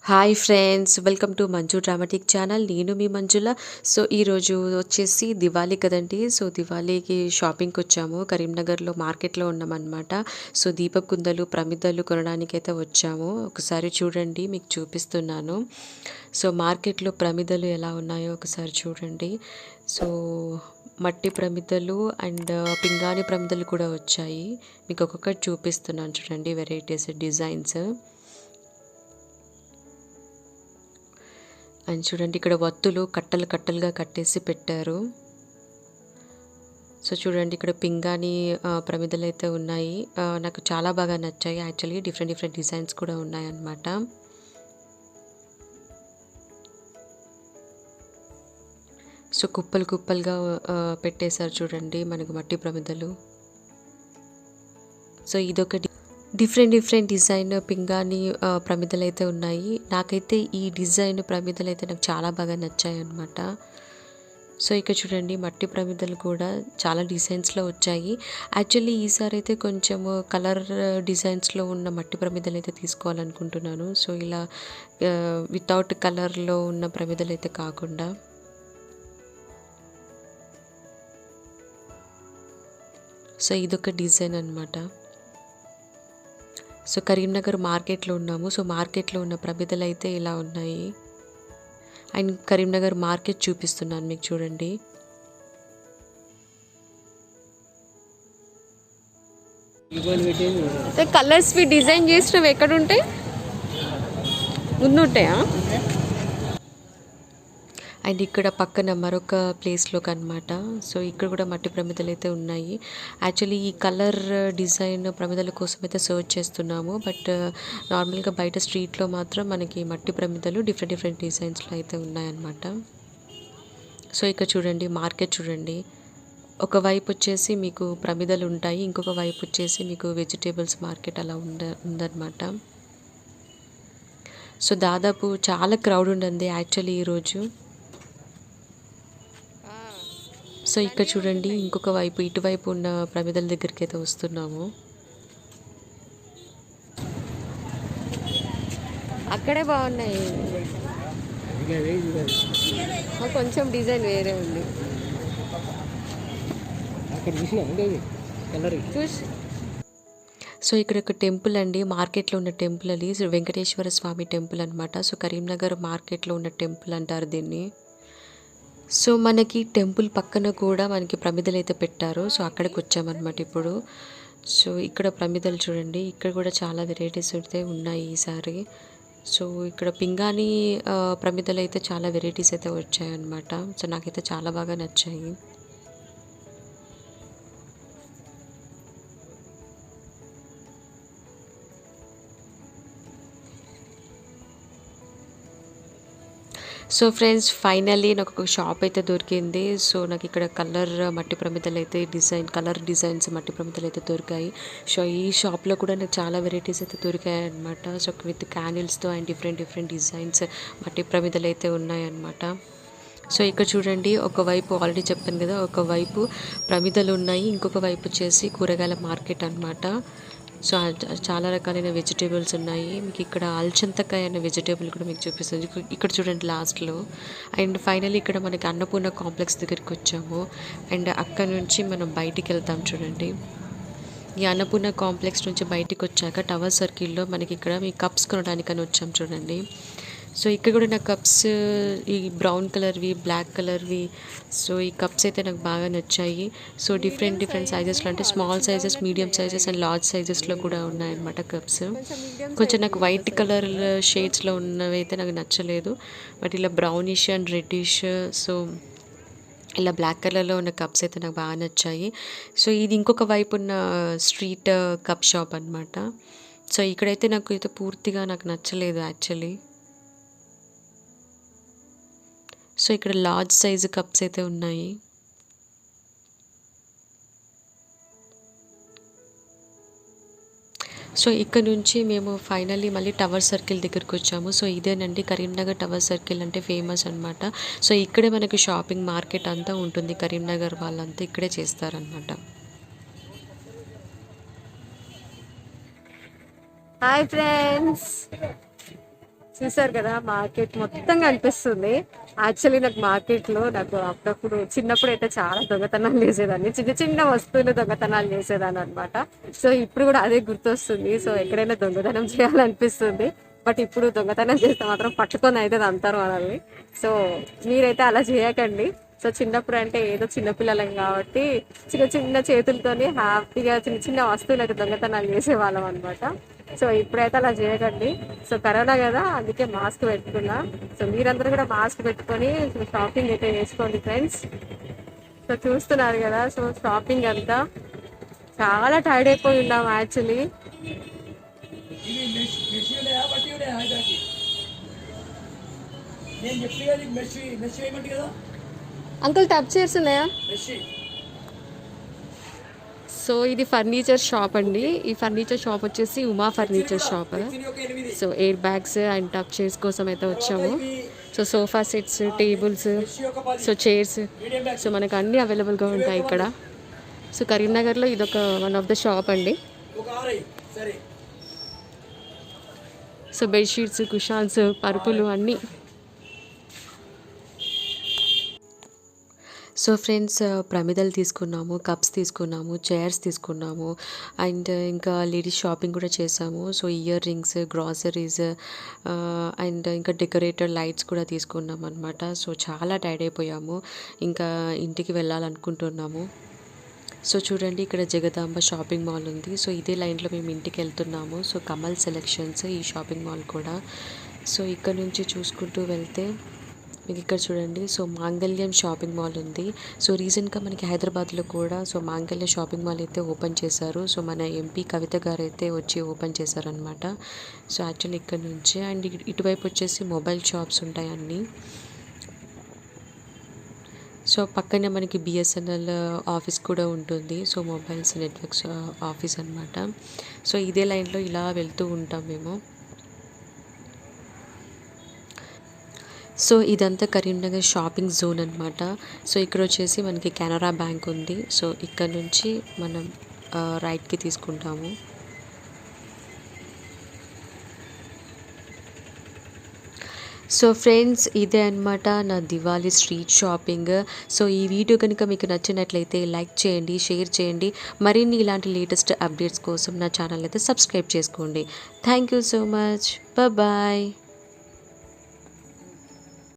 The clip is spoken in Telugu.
Hi friends, welcome to Manju dramatic channel. నేను మీ మంజుల. సో ఈరోజు వచ్చేసి దివాళీ కదండి. సో దివాళీకి షాపింగ్కి వచ్చాము. కరీంనగర్లో మార్కెట్లో ఉన్నామన్నమాట. సో దీపక్ కుందలు ప్రమిదలు కొనడానికైతే వచ్చాము. ఒకసారి చూడండి, మీకు చూపిస్తున్నాను. సో మార్కెట్లో ప్రమిదలు ఎలా ఉన్నాయో ఒకసారి చూడండి. సో మట్టి ప్రమిదలు అండ్ పింగాణి ప్రమిదలు కూడా వచ్చాయి. మీకు ఒక్కొక్కటి చూపిస్తున్నాను చూడండి, వెరైటీస్ డిజైన్స్. అండ్ చూడండి, ఇక్కడ వత్తులు కట్టలు కట్టలుగా కట్టేసి పెట్టారు. సో చూడండి, ఇక్కడ పింగాణి ప్రమిదలు అయితే ఉన్నాయి. నాకు చాలా బాగా నచ్చాయి. యాక్చువల్లీ డిఫరెంట్ డిఫరెంట్ డిజైన్స్ కూడా ఉన్నాయి అన్నమాట. సో కుప్పలు కుప్పలుగా పెట్టేశారు చూడండి మనకు మట్టి ప్రమిదలు. సో ఇదొక డిఫరెంట్ డిజైన్ పింగాణి ప్రమిదలు అయితే ఉన్నాయి. నాకైతే ఈ డిజైన్ ప్రమిదలు అయితే నాకు చాలా బాగా నచ్చాయి అన్నమాట. సో ఇక్కడ చూడండి, మట్టి ప్రమిదలు కూడా చాలా డిజైన్స్లో వచ్చాయి. యాక్చువల్లీ ఈసారి అయితే కొంచెం కలర్ డిజైన్స్లో ఉన్న మట్టి ప్రమిదలు అయితే తీసుకోవాలనుకుంటున్నాను. సో ఇలా వితౌట్ కలర్లో ఉన్న ప్రమిదలు అయితే కాకుండా. సో ఇదొక డిజైన్ అన్నమాట. సో కరీంనగర్ మార్కెట్లో ఉన్నాము. సో మార్కెట్లో ఉన్న ప్రమిదలు అయితే ఇలా ఉన్నాయి. అండ్ కరీంనగర్ మార్కెట్ చూపిస్తున్నాను మీకు చూడండి. కలర్స్ డిజైన్ చేసినవి ఎక్కడ ఉంటాయి? ముందు ఉంటాయా? అండ్ ఇక్కడ పక్కన మరొక ప్లేస్లోకి అనమాట. సో ఇక్కడ కూడా మట్టి ప్రమిదలు అయితే ఉన్నాయి. యాక్చువల్లీ ఈ కలర్ డిజైన్ ప్రమిదల కోసం అయితే సర్చ్ చేస్తున్నాము. బట్ నార్మల్గా బయట స్ట్రీట్లో మాత్రం మనకి మట్టి ప్రమిదలు డిఫరెంట్ డిజైన్స్లో అయితే ఉన్నాయన్నమాట. సో ఇక్కడ చూడండి, మార్కెట్ చూడండి. ఒకవైపు వచ్చేసి మీకు ప్రమిదలు ఉంటాయి, ఇంకొక వైపు వచ్చేసి మీకు వెజిటేబుల్స్ మార్కెట్ అలా ఉందన్నమాట. సో దాదాపు చాలా క్రౌడ్ ఉండింది యాక్చువల్లీ ఈరోజు. సో ఇక్కడ చూడండి, ఇంకొక వైపు ఇటువైపు ఉన్న ప్రమిదల దగ్గరికి అయితే వస్తున్నాము. అక్కడే బాగున్నాయి, కొంచెం డిజైన్ వేరే ఉంది. సో ఇక్కడ ఒక టెంపుల్ అండి, మార్కెట్లో ఉన్న టెంపుల్ అది వెంకటేశ్వర స్వామి టెంపుల్ అనమాట. సో కరీంనగర్ మార్కెట్లో ఉన్న టెంపుల్ అంటారు దీన్ని. సో మనకి టెంపుల్ పక్కన కూడా మనకి ప్రమిదలు అయితే పెట్టారు. సో అక్కడికి వచ్చామన్నమాట ఇప్పుడు. సో ఇక్కడ ప్రమిదలు చూడండి, ఇక్కడ కూడా చాలా వెరైటీస్ అయితే ఉన్నాయి ఈసారి. సో ఇక్కడ పింగాణి ప్రమిదలు అయితే చాలా వెరైటీస్ అయితే వచ్చాయన్నమాట. సో నాకైతే చాలా బాగా నచ్చాయి. సో ఫ్రెండ్స్, ఫైనల్లీ నాకు ఒక షాప్ అయితే దొరికింది. సో నాకు ఇక్కడ కలర్ మట్టి ప్రమిదలు అయితే కలర్ డిజైన్స్ మట్టి ప్రమిదలు అయితే దొరికాయి. సో ఈ షాప్లో కూడా నాకు చాలా వెరైటీస్ అయితే దొరికాయి అనమాట. సో విత్ క్యాండిల్స్తో అండ్ డిఫరెంట్ డిజైన్స్ మట్టి ప్రమిదలు అయితే ఉన్నాయన్నమాట. సో ఇక్కడ చూడండి, ఒకవైపు ఆల్రెడీ చెప్పాను కదా, ఒకవైపు ప్రమిదలు ఉన్నాయి, ఇంకొక వైపు వచ్చేసి కూరగాయల మార్కెట్ అనమాట. సో చాలా రకాలైన వెజిటేబుల్స్ ఉన్నాయి. మీకు ఇక్కడ అల్చంతకాయ అనే వెజిటేబుల్ కూడా మీకు చూపిస్తుంది. ఇక్కడ చూడండి లాస్ట్లో. అండ్ ఫైనల్లీ ఇక్కడ మనకి అన్నపూర్ణ కాంప్లెక్స్ దగ్గరికి వచ్చాము. అండ్ అక్కడ నుంచి మనం బయటికి వెళ్తాం చూడండి. ఈ అన్నపూర్ణ కాంప్లెక్స్ నుంచి బయటికి వచ్చాక టవర్ సర్కిల్లో మనకి ఇక్కడ మీ కప్స్ కొనడానికని వచ్చాం చూడండి. సో ఇక్కడ కూడా నాకు కప్స్ ఈ బ్రౌన్ కలర్వి, బ్లాక్ కలర్వి, సో ఈ కప్స్ అయితే నాకు బాగా నచ్చాయి. సో డిఫరెంట్ సైజెస్లో, అంటే small sizes, medium sizes and large సైజెస్లో కూడా ఉన్నాయన్నమాట కప్స్. కొంచెం నాకు వైట్ కలర్ షేడ్స్లో ఉన్నవి అయితే నాకు నచ్చలేదు. బట్ ఇలా బ్రౌనిష్ అండ్ రెడ్డిష్, సో ఇలా బ్లాక్ కలర్లో ఉన్న కప్స్ అయితే నాకు బాగా నచ్చాయి. సో ఇది ఇంకొక వైపు ఉన్న స్ట్రీట్ కప్ షాప్ అనమాట. సో ఇక్కడైతే నాకు అయితే పూర్తిగా నాకు నచ్చలేదు యాక్చువల్లీ. సో ఇక్కడ లార్జ్ సైజు కప్స్ అయితే ఉన్నాయి. సో ఇక్కడ నుంచి మేము ఫైనల్లీ మళ్ళీ టవర్ సర్కిల్ దగ్గరికి వచ్చాము. సో ఇదేనండి కరీంనగర్ టవర్ సర్కిల్ అంటే ఫేమస్ అనమాట. సో ఇక్కడే మనకి షాపింగ్ మార్కెట్ అంతా ఉంటుంది. కరీంనగర్ వాళ్ళంతా ఇక్కడే చేస్తారనమాట. హాయ్ ఫ్రెండ్స్, చూసారు కదా మార్కెట్ మొత్తం కనిపిస్తుంది. యాక్చువల్లీ నాకు మార్కెట్లో నాకు అప్పుడప్పుడు చిన్నప్పుడు అయితే చాలా దొంగతనాలు చేసేదాన్ని, చిన్న చిన్న వస్తువులు దొంగతనాలు చేసేదాన్ని అనమాట. సో ఇప్పుడు కూడా అదే గుర్తొస్తుంది. సో ఎక్కడైనా దొంగతనం చేయాలనిపిస్తుంది. బట్ ఇప్పుడు దొంగతనం చేస్తే మాత్రం పట్టుకొని అయితే అంటారు మనల్ని. సో మీరైతే అలా చేయకండి. సో చిన్నప్పుడు అంటే ఏదో చిన్నపిల్లలం కాబట్టి చిన్న చిన్న చేతులతోని హ్యాపీగా చిన్న చిన్న వస్తువులకు దొంగతనాలు చేసేవాళ్ళం అనమాట. సో ఇప్పుడైతే అలా చేయకండి. సో కరోనా కదా అందుకే మాస్క్ పెట్టుకున్నా. సో మీరందరూ కూడా మాస్క్ పెట్టుకొని షాపింగ్ అయితే చేసుకోండి ఫ్రెండ్స్. సో చూస్తున్నారు కదా, సో షాపింగ్ అంతా చాలా టైర్డ్ అయిపోయి ఉన్నాం యాక్చువల్లీ. ఇవి మెష్ ఉన్నాయా బట్టి ఉన్నాయా ఇద్దరికి? నేను చెప్పి కదా మెష్ వేయమంటే కదా అంకుల్ టచ్ చేస్తున్నాయా? మెష్. సో ఇది ఫర్నిచర్ షాప్ అండి. ఈ ఫర్నిచర్ షాప్ వచ్చేసి ఉమా ఫర్నిచర్ షాప్. దీని ఒక 8 so air bags and touch chairs కోసం అయితే తర్వాత వచ్చాము. ఇవి so sofa sets, tables, mesh ఒక 10 so chairs, medium bags so మనకు అన్నీ అవైలబుల్గా ఉంటాయి ఇక్కడ. సో కరీంనగర్లో ఇదొక వన్ ఆఫ్ ద షాప్ అండి. ఒక 6 సరే. సో బెడ్షీట్స్, కుషాన్స్, పరుపులు అన్నీ. సో ఫ్రెండ్స్, ప్రమిదలు తీసుకున్నాము, కప్స్ తీసుకున్నాము, చైర్స్ తీసుకున్నాము, అండ్ ఇంకా లేడీస్ షాపింగ్ కూడా చేసాము. So ear rings, groceries, and ఇంకా డెకరేటెడ్ లైట్స్ కూడా తీసుకున్నాం అనమాట. సో చాలా టైర్డ్ అయిపోయాము, ఇంకా ఇంటికి వెళ్ళాలనుకుంటున్నాము. సో చూడండి, ఇక్కడ జగదాంబ షాపింగ్ మాల్ ఉంది. సో ఇదే లైన్లో మేము ఇంటికి వెళ్తున్నాము. సో కమల్ సెలెక్షన్స్ ఈ షాపింగ్ మాల్ కూడా. సో ఇక్కడ నుంచి చూసుకుంటూ వెళ్తే మీకు ఇక్కడ చూడండి, సో మాంగళ్యం షాపింగ్ మాల్ ఉంది. సో రీసెంట్గా మనకి హైదరాబాద్లో కూడా సో మాంగళ్య షాపింగ్ మాల్ అయితే ఓపెన్ చేశారు. సో మన ఎంపీ కవిత గారు అయితే వచ్చి ఓపెన్ చేశారనమాట. సో యాక్చువల్లీ ఇక్కడ నుంచి అండ్ ఇటువైపు వచ్చేసి మొబైల్ షాప్స్ ఉంటాయి అన్నీ. సో పక్కనే మనకి బిఎస్ఎన్ఎల్ ఆఫీస్ కూడా ఉంటుంది. సో మొబైల్స్ నెట్వర్క్స్ ఆఫీస్ అనమాట. సో ఇదే లైన్లో ఇలా వెళ్తూ ఉంటాం మేము. సో ఇదంతా కరీంనగర్ షాపింగ్ జోన్ అనమాట. సో ఇక్కడ వచ్చేసి మనకి కెనరా బ్యాంక్ ఉంది. సో ఇక్కడ నుంచి మనం రైట్కి తీసుకుంటాము. సో ఫ్రెండ్స్, ఇదే అనమాట నా దివాళీ స్ట్రీట్ షాపింగ్. సో ఈ వీడియో కనుక మీకు నచ్చినట్లయితే లైక్ చేయండి, షేర్ చేయండి. మరిన్ని ఇలాంటి లేటెస్ట్ అప్డేట్స్ కోసం నా ఛానల్ అయితే సబ్స్క్రైబ్ చేసుకోండి. Thank you so much. Bye.